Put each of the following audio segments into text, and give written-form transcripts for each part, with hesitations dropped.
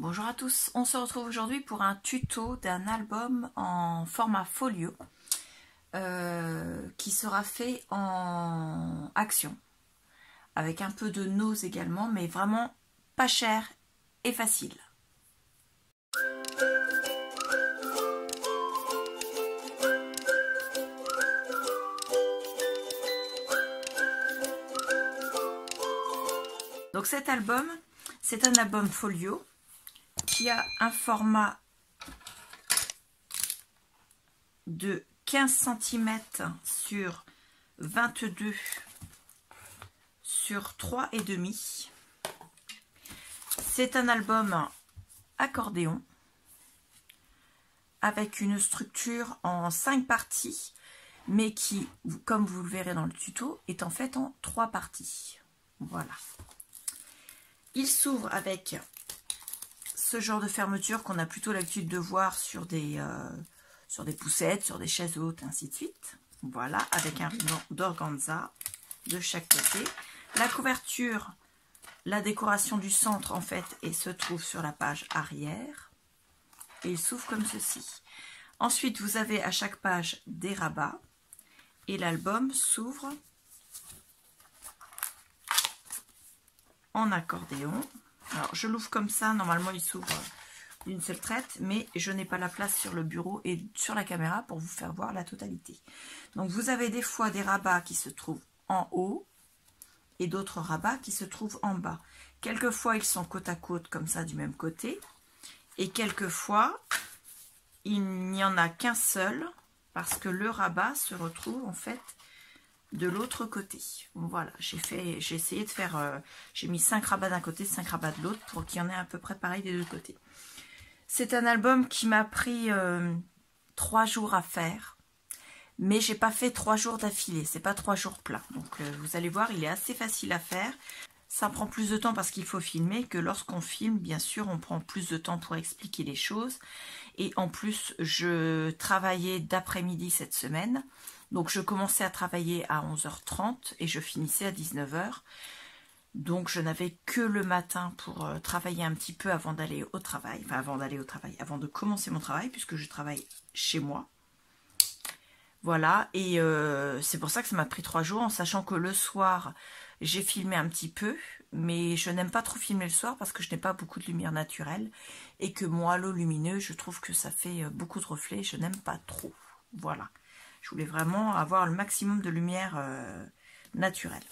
Bonjour à tous, on se retrouve aujourd'hui pour un tuto d'un album en format folio qui sera fait en action avec un peu de nose également, mais vraiment pas cher et facile. Donc cet album, c'est un album folio qui a un format de 15 cm sur 22 sur 3,5. C'est un album accordéon avec une structure en 5 parties, mais qui, comme vous le verrez dans le tuto, est en fait en 3 parties. Voilà. Il s'ouvre avec ce genre de fermeture qu'on a plutôt l'habitude de voir sur des poussettes, sur des chaises hautes, ainsi de suite. Voilà, avec un ruban d'organza de chaque côté. La couverture, la décoration du centre, en fait, et se trouve sur la page arrière. Et il s'ouvre comme ceci. Ensuite, vous avez à chaque page des rabats. Et l'album s'ouvre en accordéon. Alors, je l'ouvre comme ça. Normalement, il s'ouvre d'une seule traite, mais je n'ai pas la place sur le bureau et sur la caméra pour vous faire voir la totalité. Donc, vous avez des fois des rabats qui se trouvent en haut et d'autres rabats qui se trouvent en bas. Quelquefois, ils sont côte à côte, comme ça, du même côté. Et quelquefois, il n'y en a qu'un seul, parce que le rabat se retrouve, en fait, de l'autre côté. Voilà, j'ai essayé de faire, j'ai mis 5 rabats d'un côté, 5 rabats de l'autre pour qu'il y en ait à peu près pareil des deux côtés. C'est un album qui m'a pris 3 jours à faire, mais j'ai pas fait 3 jours d'affilée, c'est pas 3 jours pleins. Donc vous allez voir, il est assez facile à faire. Ça prend plus de temps parce qu'il faut filmer que lorsqu'on filme, bien sûr, on prend plus de temps pour expliquer les choses. Et en plus, je travaillais d'après-midi cette semaine. Donc, je commençais à travailler à 11h30 et je finissais à 19h. Donc, je n'avais que le matin pour travailler un petit peu avant d'aller au travail. Enfin, avant de commencer mon travail, puisque je travaille chez moi. Voilà, et c'est pour ça que ça m'a pris 3 jours, en sachant que le soir, j'ai filmé un petit peu, mais je n'aime pas trop filmer le soir parce que je n'ai pas beaucoup de lumière naturelle, et que moi, l'eau lumineuse, je trouve que ça fait beaucoup de reflets, je n'aime pas trop. Voilà, je voulais vraiment avoir le maximum de lumière naturelle.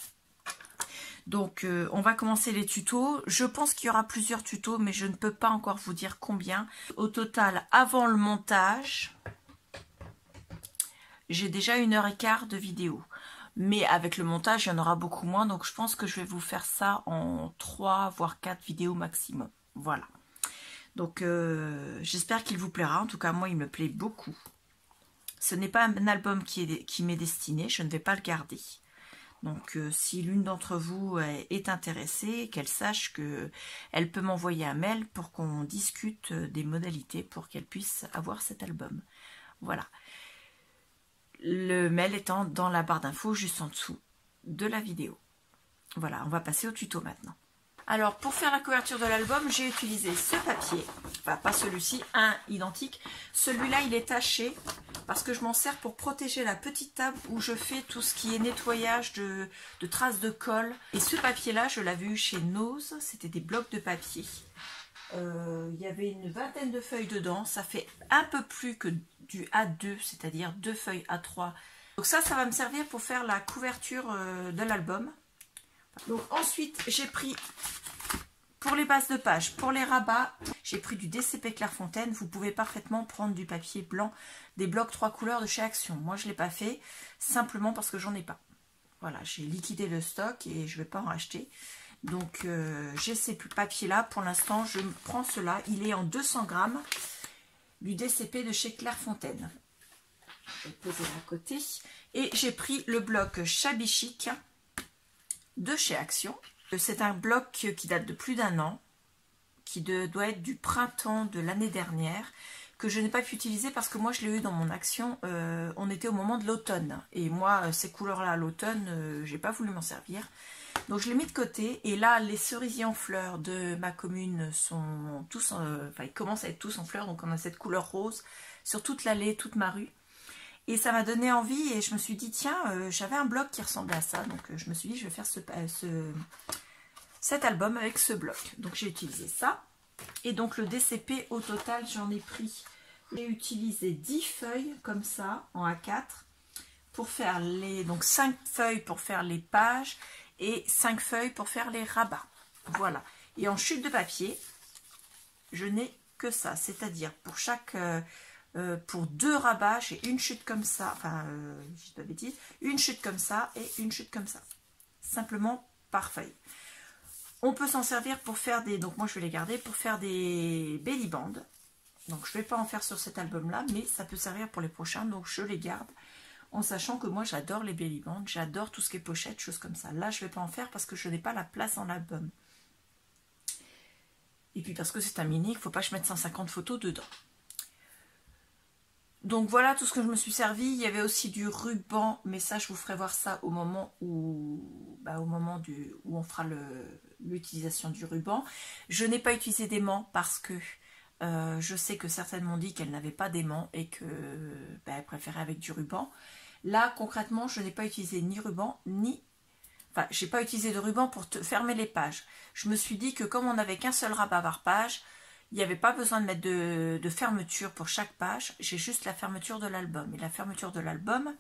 Donc, on va commencer les tutos. Je pense qu'il y aura plusieurs tutos, mais je ne peux pas encore vous dire combien. Au total, avant le montage, j'ai déjà 1h15 de vidéo. Mais avec le montage, il y en aura beaucoup moins. Donc, je pense que je vais vous faire ça en 3 voire 4 vidéos maximum. Voilà. Donc, j'espère qu'il vous plaira. En tout cas, moi, il me plaît beaucoup. Ce n'est pas un album qui m'est destiné. Je ne vais pas le garder. Donc, si l'une d'entre vous est intéressée, qu'elle sache qu'elle peut m'envoyer un mail pour qu'on discute des modalités pour qu'elle puisse avoir cet album. Voilà. Le mail étant dans la barre d'infos juste en dessous de la vidéo. Voilà, on va passer au tuto maintenant. Alors, pour faire la couverture de l'album, j'ai utilisé ce papier. Enfin, pas celui-ci, un identique. Celui-là, il est taché parce que je m'en sers pour protéger la petite table où je fais tout ce qui est nettoyage de traces de colle. Et ce papier-là, je l'avais eu chez Nose. C'était des blocs de papier. Il y avait une vingtaine de feuilles dedans. Ça fait un peu plus que du A2, c'est-à-dire 2 feuilles A3. Donc ça va me servir pour faire la couverture de l'album. Donc ensuite, j'ai pris, pour les bases de page, pour les rabats, j'ai pris du DCP Clairefontaine. Vous pouvez parfaitement prendre du papier blanc, des blocs 3 couleurs de chez Action. Moi, je ne l'ai pas fait, simplement parce que j'en ai pas. Voilà, j'ai liquidé le stock et je ne vais pas en racheter. Donc, j'ai ces papiers-là. Pour l'instant, je prends cela. Il est en 200 grammes du DCP de chez Clairefontaine. Je vais le poser à côté. Et j'ai pris le bloc Shabby Chic de chez Action. C'est un bloc qui date de plus d'1 an, qui doit être du printemps de l'année dernière, que je n'ai pas pu utiliser parce que moi je l'ai eu dans mon Action, on était au moment de l'automne. Et moi, ces couleurs-là à l'automne, j'ai pas voulu m'en servir. Donc je l'ai mis de côté et là les cerisiers en fleurs de ma commune sont tous, enfin ils commencent à être tous en fleurs, donc on a cette couleur rose sur toute l'allée, toute ma rue. Et ça m'a donné envie et je me suis dit tiens, j'avais un bloc qui ressemblait à ça, donc je me suis dit je vais faire cet album avec ce bloc. Donc j'ai utilisé ça et donc le DCP au total j'en ai pris, j'ai utilisé 10 feuilles comme ça en A4 pour faire les, donc 5 feuilles pour faire les pages et 5 feuilles pour faire les rabats. Voilà. Et en chute de papier, je n'ai que ça. C'est-à-dire pour chaque... pour 2 rabats, j'ai une chute comme ça. Enfin, je dis pas de bêtises. Une chute comme ça et une chute comme ça. Simplement par feuille. On peut s'en servir pour faire des... Donc moi, je vais les garder pour faire des belly bands. Donc je ne vais pas en faire sur cet album-là, mais ça peut servir pour les prochains. Donc je les garde. En sachant que moi j'adore les belly bands, j'adore tout ce qui est pochette, choses comme ça. Là je ne vais pas en faire parce que je n'ai pas la place en album. Et puis parce que c'est un mini, il ne faut pas que je mette 150 photos dedans. Donc voilà tout ce que je me suis servi. Il y avait aussi du ruban, mais ça je vous ferai voir ça au moment où, où on fera l'utilisation du ruban. Je n'ai pas utilisé d'aimant parce que je sais que certaines m'ont dit qu'elles n'avaient pas d'aimant et que elles préféraient avec du ruban. Là, concrètement, je n'ai pas utilisé ni ruban, ni... Enfin, j'ai pas utilisé de ruban pour fermer les pages. Je me suis dit que comme on n'avait qu'un seul rabat par page, il n'y avait pas besoin de mettre de fermeture pour chaque page. J'ai juste la fermeture de l'album. Et la fermeture de l'album,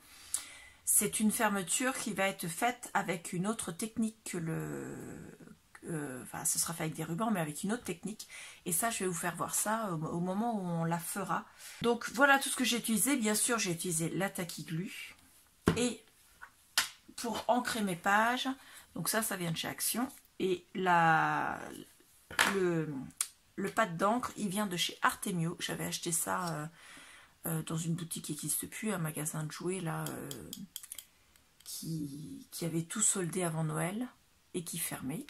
c'est une fermeture qui va être faite avec une autre technique que enfin, ce sera fait avec des rubans, mais avec une autre technique. Et ça, je vais vous faire voir ça au moment où on la fera. Donc, voilà tout ce que j'ai utilisé. Bien sûr, j'ai utilisé la Tacky Glue. Et pour ancrer mes pages, donc ça vient de chez Action. Et le pad d'encre, il vient de chez Artemio. J'avais acheté ça dans une boutique qui n'existe plus, un magasin de jouets, là, qui avait tout soldé avant Noël et qui fermait.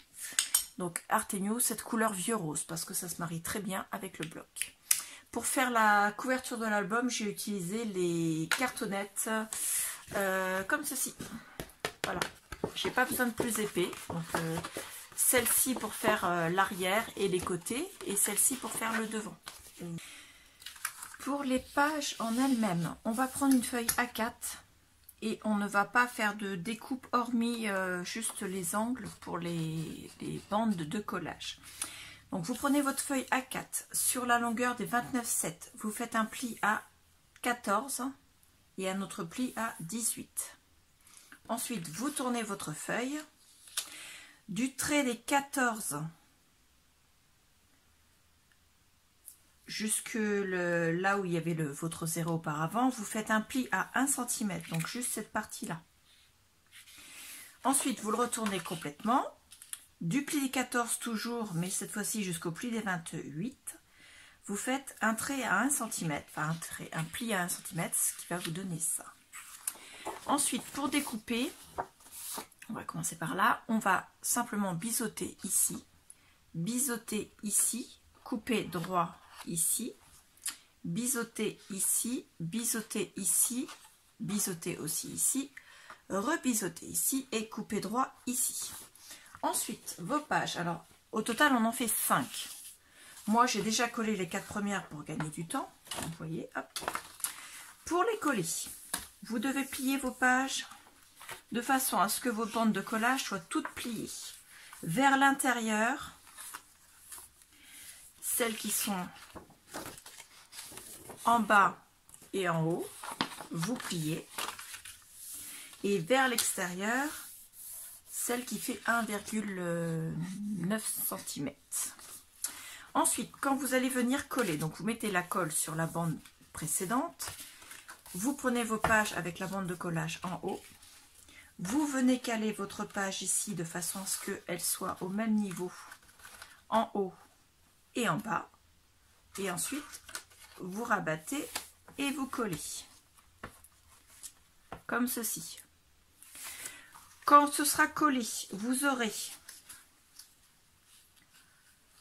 Donc Artemio, cette couleur vieux rose, parce que ça se marie très bien avec le bloc. Pour faire la couverture de l'album, j'ai utilisé les cartonnettes comme ceci. Voilà, j'ai pas besoin de plus épais. Donc celle-ci pour faire l'arrière et les côtés, et celle-ci pour faire le devant. Pour les pages en elles-mêmes, on va prendre une feuille A4. Et on ne va pas faire de découpe hormis juste les angles pour les bandes de collage. Donc vous prenez votre feuille A4 sur la longueur des 29,7. Vous faites un pli à 14 et un autre pli à 18. Ensuite vous tournez votre feuille. Du trait des 14 jusque là où il y avait votre 0 auparavant, vous faites un pli à 1 cm, donc juste cette partie-là. Ensuite, vous le retournez complètement. Du pli des 14 toujours, mais cette fois-ci jusqu'au pli des 28. Vous faites un trait à 1 cm, enfin un pli à 1 cm, ce qui va vous donner ça. Ensuite, pour découper, on va commencer par là. On va simplement biseauter ici, couper droit ici, biseauter ici, biseauter ici, biseauter aussi ici, rebiseauter ici et couper droit ici. Ensuite, vos pages. Alors, au total, on en fait 5. Moi, j'ai déjà collé les 4 premières pour gagner du temps. Vous voyez, hop. Pour les coller, vous devez plier vos pages de façon à ce que vos bandes de collage soient toutes pliées vers l'intérieur. Celles qui sont en bas et en haut, vous pliez. Et vers l'extérieur, celle qui fait 1,9 cm. Ensuite, quand vous allez venir coller, donc vous mettez la colle sur la bande précédente, vous prenez vos pages avec la bande de collage en haut, vous venez caler votre page ici de façon à ce qu'elle soit au même niveau en haut et en bas, et ensuite vous rabattez et vous collez comme ceci. Quand ce sera collé, vous aurez,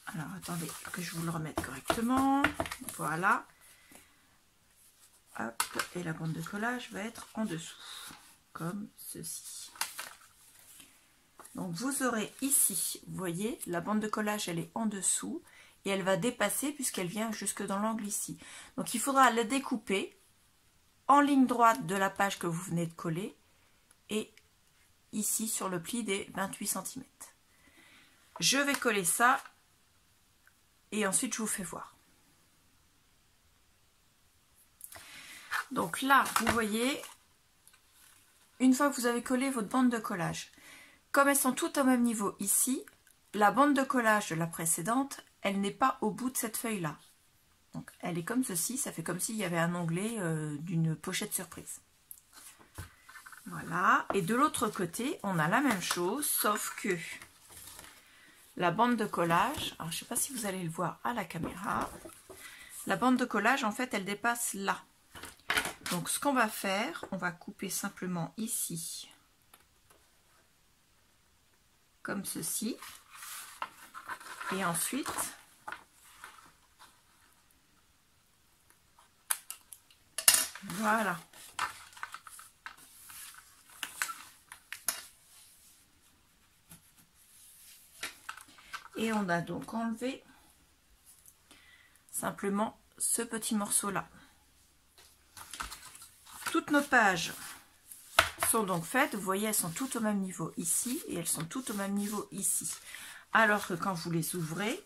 alors attendez que je vous le remette correctement, voilà, hop, et la bande de collage va être en dessous comme ceci. Donc vous aurez ici, vous voyez, la bande de collage, elle est en dessous et elle va dépasser puisqu'elle vient jusque dans l'angle ici. Donc il faudra la découper en ligne droite de la page que vous venez de coller et ici sur le pli des 28 cm. Je vais coller ça et ensuite je vous fais voir. Donc là, vous voyez, une fois que vous avez collé votre bande de collage, comme elles sont toutes au même niveau ici, la bande de collage de la précédente, elle n'est pas au bout de cette feuille-là. Donc elle est comme ceci, ça fait comme s'il y avait un onglet d'une pochette surprise. Voilà, et de l'autre côté, on a la même chose, sauf que la bande de collage, alors je ne sais pas si vous allez le voir à la caméra, la bande de collage, en fait, elle dépasse là. Donc ce qu'on va faire, on va couper simplement ici, comme ceci, et ensuite, voilà. Et on a donc enlevé simplement ce petit morceau-là. Toutes nos pages sont donc faites, vous voyez, elles sont toutes au même niveau ici et elles sont toutes au même niveau ici. Alors que quand vous les ouvrez,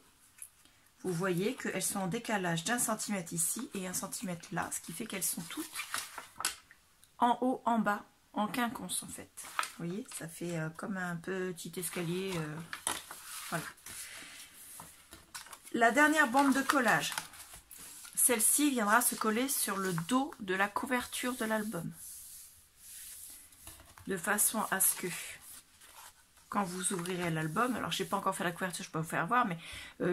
vous voyez qu'elles sont en décalage d'1 centimètre ici et 1 centimètre là, ce qui fait qu'elles sont toutes en haut, en bas, en quinconce en fait. Vous voyez, ça fait comme un petit escalier. Voilà. La dernière bande de collage. Celle-ci viendra se coller sur le dos de la couverture de l'album. De façon à ce que, quand vous ouvrirez l'album, alors je n'ai pas encore fait la couverture, je peux vous faire voir, mais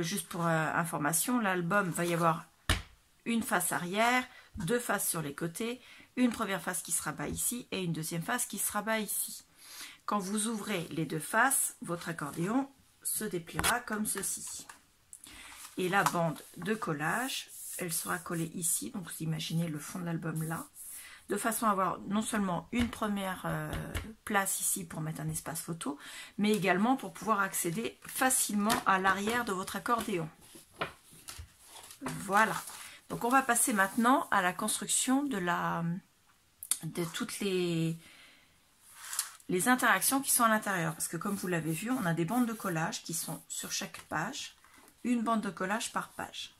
juste pour information, l'album va y avoir une face arrière, deux faces sur les côtés, une première face qui sera bas ici et une deuxième face qui sera bas ici. Quand vous ouvrez les deux faces, votre accordéon se dépliera comme ceci. Et la bande de collage, elle sera collée ici, donc vous imaginez le fond de l'album là, de façon à avoir non seulement une première place ici pour mettre un espace photo, mais également pour pouvoir accéder facilement à l'arrière de votre accordéon. Voilà. Donc on va passer maintenant à la construction de toutes les interactions qui sont à l'intérieur. Parce que comme vous l'avez vu, on a des bandes de collage qui sont sur chaque page, une bande de collage par page.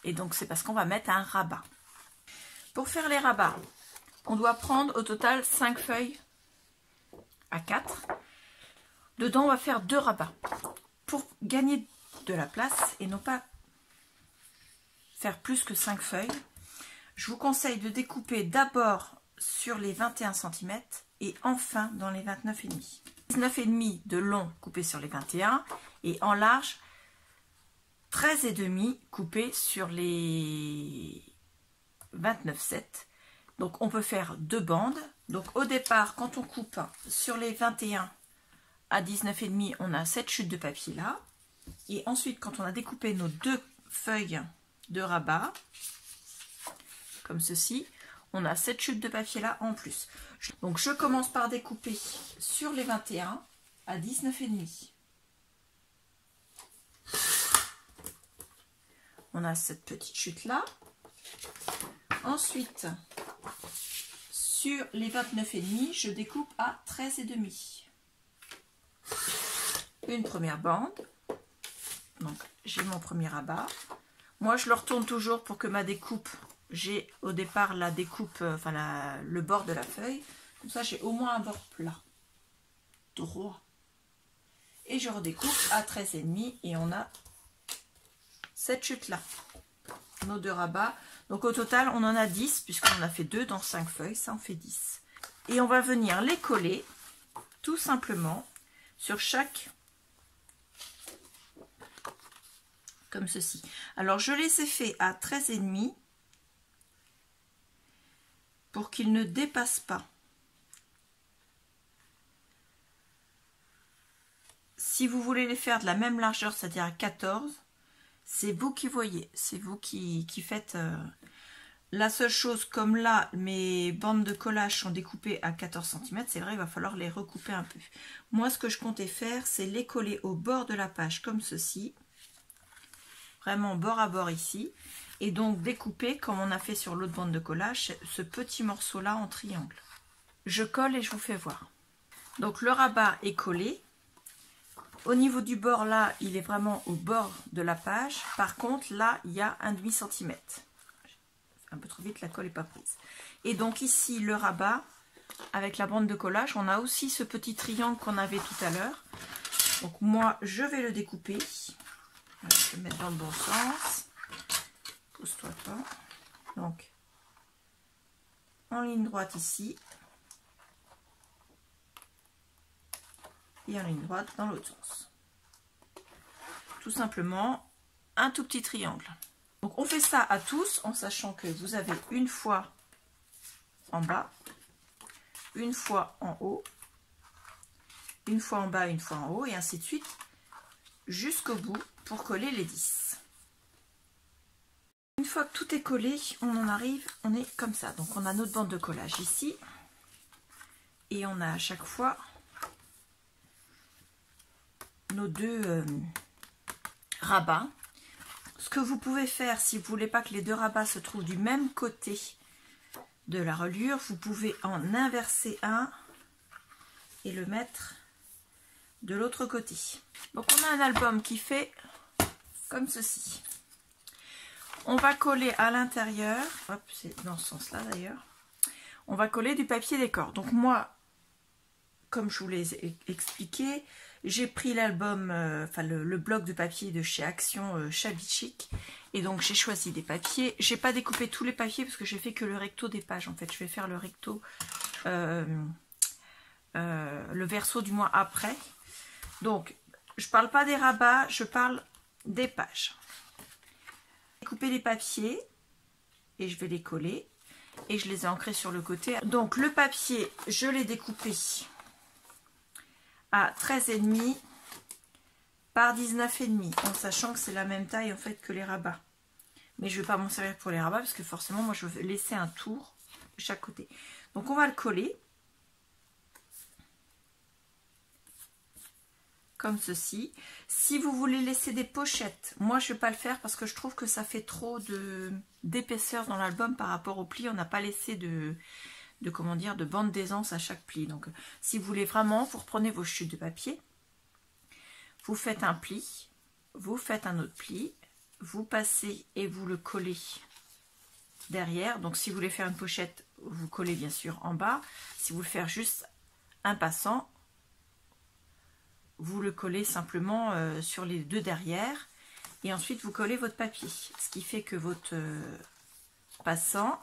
Et donc c'est parce qu'on va mettre un rabat. Pour faire les rabats, on doit prendre au total 5 feuilles à 4. Dedans, on va faire 2 rabats. Pour gagner de la place et non pas faire plus que 5 feuilles, je vous conseille de découper d'abord sur les 21 cm et enfin dans les 29,5. 19,5 de long coupé sur les 21 et en large 13,5 coupé sur les 29,7. Donc on peut faire 2 bandes. Donc au départ, quand on coupe sur les 21 à 19,5, on a cette chute de papier là. Et ensuite, quand on a découpé nos 2 feuilles de rabat, comme ceci, on a cette chute de papier là en plus. Donc je commence par découper sur les 21 à 19,5. On a cette petite chute là. Ensuite, sur les 29,5, je découpe à 13,5. Une première bande. Donc j'ai mon premier rabat. Moi je le retourne toujours pour que ma découpe, j'ai au départ la découpe, le bord de la feuille. Comme ça j'ai au moins un bord plat. Droit. Et je redécoupe à 13,5 et on a cette chute là. Nos 2 rabats. Donc au total on en a 10 puisqu'on a fait 2 dans 5 feuilles, ça en fait 10. Et on va venir les coller tout simplement sur chaque, comme ceci. Alors je les ai fait à 13,5 pour qu'ils ne dépassent pas. Si vous voulez les faire de la même largeur, c'est-à-dire à 14, c'est vous qui voyez, c'est vous qui faites La seule chose, comme là, mes bandes de collage sont découpées à 14 cm, c'est vrai, il va falloir les recouper un peu. Moi, ce que je comptais faire, c'est les coller au bord de la page, comme ceci. Vraiment bord à bord ici. Et donc découper, comme on a fait sur l'autre bande de collage, ce petit morceau-là en triangle. Je colle et je vous fais voir. Donc le rabat est collé. Au niveau du bord, là, il est vraiment au bord de la page. Par contre, là, il y a un demi-centimètre. Un peu trop vite, la colle n'est pas prise. Et donc ici, le rabat, avec la bande de collage, on a aussi ce petit triangle qu'on avait tout à l'heure. Donc moi, je vais le découper. Je vais le mettre dans le bon sens. Pousse-toi pas. Donc, en ligne droite ici. Et en ligne droite dans l'autre sens. Tout simplement, un tout petit triangle. Donc on fait ça à tous en sachant que vous avez une fois en bas, une fois en haut, une fois en bas, une fois en haut et ainsi de suite jusqu'au bout pour coller les 10. Une fois que tout est collé, on en arrive, on est comme ça. Donc on a notre bande de collage ici et on a à chaque fois nos deux rabats. Ce que vous pouvez faire, si vous ne voulez pas que les deux rabats se trouvent du même côté de la reliure, vous pouvez en inverser un et le mettre de l'autre côté. Donc on a un album qui fait comme ceci. On va coller à l'intérieur, hop, c'est dans ce sens-là d'ailleurs, on va coller du papier décor. Donc moi, comme je vous l'ai expliqué, j'ai pris l'album, enfin le bloc de papier de chez Action Shabby Chic. Et donc j'ai choisi des papiers. J'ai pas découpé tous les papiers parce que j'ai fait que le recto des pages. En fait, je vais faire le recto, le verso du moins après. Donc, je parle pas des rabats, je parle des pages. J'ai découpé les papiers et je vais les coller. Et je les ai ancrés sur le côté. Donc le papier, je l'ai découpé à 13,5 par 19,5 en sachant que c'est la même taille en fait que les rabats. Mais je ne vais pas m'en servir pour les rabats parce que forcément moi je veux laisser un tour de chaque côté. Donc on va le coller comme ceci. Si vous voulez laisser des pochettes, moi je ne vais pas le faire parce que je trouve que ça fait trop d'épaisseur dans l'album par rapport au pli. On n'a pas laissé de comment dire, de bande d'aisance à chaque pli. Donc si vous voulez vraiment, vous reprenez vos chutes de papier, vous faites un pli, vous faites un autre pli, vous passez et vous le collez derrière. Donc si vous voulez faire une pochette, vous collez bien sûr en bas. Si vous voulez faire juste un passant, vous le collez simplement sur les deux derrière et ensuite vous collez votre papier. Ce qui fait que votre passant,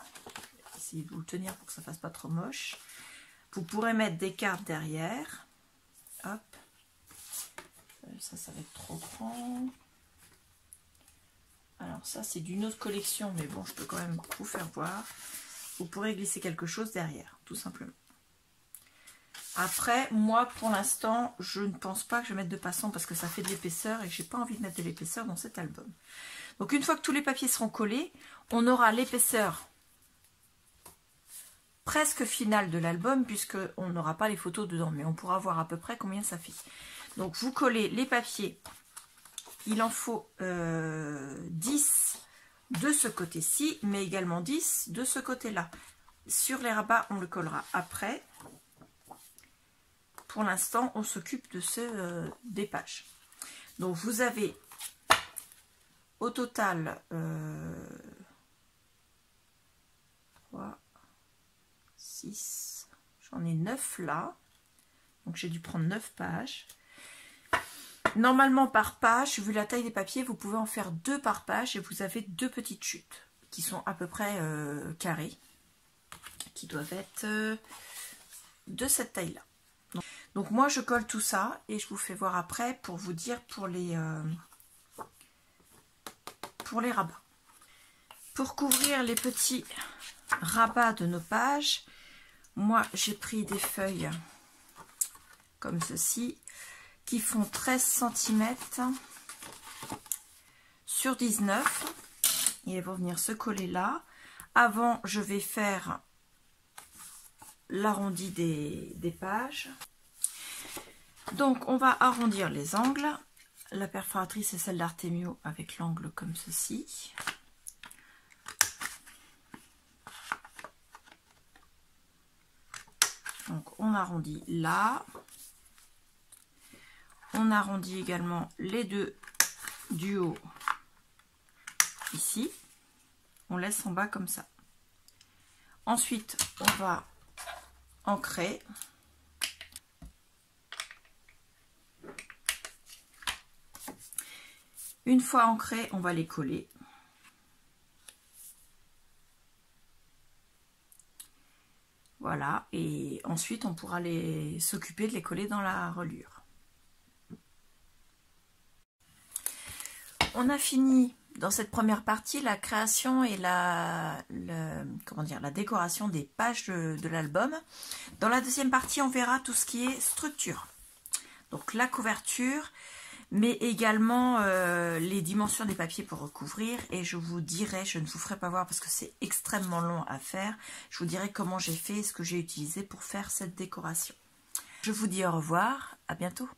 essayez de vous le tenir pour que ça fasse pas trop moche. Vous pourrez mettre des cartes derrière. Hop. Ça va être trop grand. Alors ça, c'est d'une autre collection, mais bon, je peux quand même vous faire voir. Vous pourrez glisser quelque chose derrière, tout simplement. Après, moi, pour l'instant, je ne pense pas que je vais mettre de passant parce que ça fait de l'épaisseur et que j'ai pas envie de mettre de l'épaisseur dans cet album. Donc, une fois que tous les papiers seront collés, on aura l'épaisseur presque finale de l'album puisqu'on n'aura pas les photos dedans, mais on pourra voir à peu près combien ça fait. Donc, vous collez les papiers. Il en faut 10 de ce côté-ci, mais également 10 de ce côté-là. Sur les rabats, on le collera après. Pour l'instant, on s'occupe de des pages. Donc, vous avez au total 3, 6, j'en ai 9 là. Donc, j'ai dû prendre 9 pages. Normalement, par page, vu la taille des papiers, vous pouvez en faire 2 par page et vous avez 2 petites chutes qui sont à peu près carrées, qui doivent être de cette taille-là. Donc moi, je colle tout ça et je vous fais voir après pour vous dire pour les rabats. Pour couvrir les petits rabats de nos pages, moi, j'ai pris des feuilles comme ceci, qui font 13 cm sur 19 et elles vont venir se coller là Avant, je vais faire l'arrondi des pages. Donc, on va arrondir les angles. La perforatrice est celle d'Artemio avec l'angle comme ceci. Donc, on arrondit là. On arrondit également les deux du haut ici. On laisse en bas comme ça. Ensuite, on va ancrer. Une fois ancrés, on va les coller. Voilà, et ensuite on pourra s'occuper de les coller dans la reliure. On a fini dans cette première partie la création et la décoration des pages de l'album. Dans la deuxième partie, on verra tout ce qui est structure. Donc la couverture, mais également les dimensions des papiers pour recouvrir. Et je vous dirai, je ne vous ferai pas voir parce que c'est extrêmement long à faire, je vous dirai comment j'ai fait et ce que j'ai utilisé pour faire cette décoration. Je vous dis au revoir, à bientôt.